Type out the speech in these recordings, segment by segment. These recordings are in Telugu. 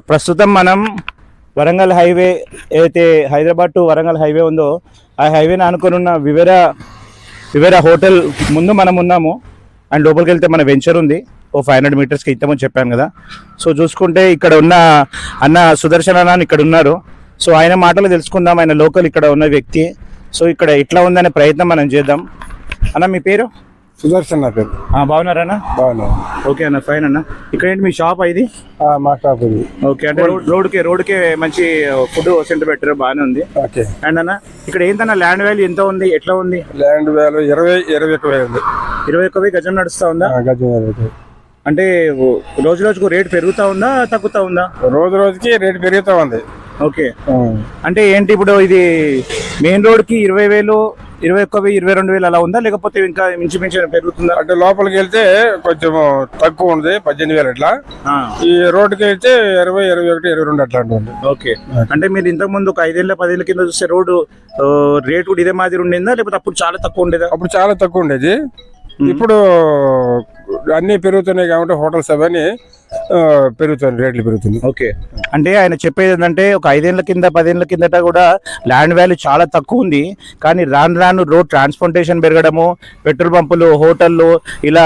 ప్రస్తుతం మనం వరంగల్ హైవే ఏదైతే హైదరాబాద్ టు వరంగల్ హైవే ఉందో ఆ హైవేని ఆనుకొని ఉన్న వివేరా హోటల్ ముందు మనం ఉన్నాము. అండ్ లోపలికి వెళ్తే మన వెంచర్ ఉంది. 500 మీటర్స్కి ఇస్తామని చెప్పాను కదా. సో చూసుకుంటే ఇక్కడ ఉన్న అన్న సుదర్శన్ అన్న ఇక్కడ ఉన్నారు. సో ఆయన మాటలు తెలుసుకుందాం. ఆయన లోకల్ ఇక్కడ ఉన్న వ్యక్తి. సో ఇక్కడ ఎట్లా ఉందనే ప్రయత్నం మనం చేద్దాం. అన్న మీ పేరు? సుదర్శన్ నా పేరు. బాగున్నారన్నా? బాగున్నా. ఓకే అన్న, ఫైన్ అన్న. ఇక్కడ ఏంటి మీ షాప్ ఇది? మా షాప్ ఇది. ఓకే, అంటే రోడ్కే మంచి ఫుడ్ సెంటర్ పెట్టారు, బాగానే ఉంది. ఓకే. అండ్ అన్న ఇక్కడ ఏంటన్నా ల్యాండ్ వాల్యూ ఎంత ఉంది, ఎట్లా ఉంది? ల్యాండ్ వాల్యూ 21,000 ఉంది. 21,000 గజం నడుస్తా ఉందా? గజం 21,000. అంటే రోజు రోజుకు రేట్ పెరుగుతా ఉందా తగ్గుతా ఉందా? రోజు రోజుకి రేట్ పెరుగుతా ఉంది. ఓకే, అంటే ఏంటి ఇప్పుడు ఇది మెయిన్ రోడ్ కి 20,000, 21,000, 22,000 అలా ఉందా, లేకపోతే ఇంకా మించి పెరుగుతుందా? అంటే లోపలికి వెళ్తే కొంచెం తక్కువ ఉంది, 18,000 అట్లా. ఈ రోడ్డుకి వెళ్తే 20, 21, 22 అట్లా ఉంటుంది. ఓకే, అంటే మీరు ఇంతకు ముందు ఒక 5 ఏళ్ళ 10 ఏళ్ళ కింద చూస్తే రోడ్డు రేట్ కూడా ఇదే మాదిరి ఉండిందా, లేకపోతే అప్పుడు చాలా తక్కువ ఉండేదా? అప్పుడు చాలా తక్కువ ఉండేది. ఇప్పుడు అన్ని పెరుగుతున్నాయి కాబట్టి హోటల్స్ అవన్నీ పెరుగుతుంది, రేట్లు పెరుగుతుంది. ఓకే, అంటే ఆయన చెప్పేది ఏంటంటే ఒక 5 ఏళ్ళ కింద 10 ఏళ్ళ కిందట కూడా ల్యాండ్ వాల్యూ చాలా తక్కువ ఉంది. కానీ రాను రోడ్ ట్రాన్స్పోర్టేషన్ పెరగడము, పెట్రోల్ పంపులు, హోటళ్ళు ఇలా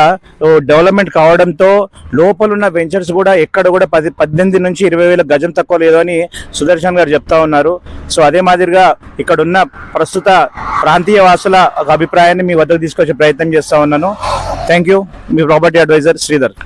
డెవలప్మెంట్ కావడంతో లోపల ఉన్న వెంచర్స్ కూడా ఎక్కడ కూడా 18 నుంచి 20,000 గజం తక్కువ లేదు అని సుదర్శన్ గారు చెప్తా ఉన్నారు. సో అదే మాదిరిగా ఇక్కడ ఉన్న ప్రస్తుత ప్రాంతీయ వాసుల అభిప్రాయాన్ని మీ వద్దకు తీసుకొచ్చే ప్రయత్నం చేస్తా ఉన్నాను. Thank you. మీ ప్రాపర్టీ అడ్వైజర్ శ్రీధర్.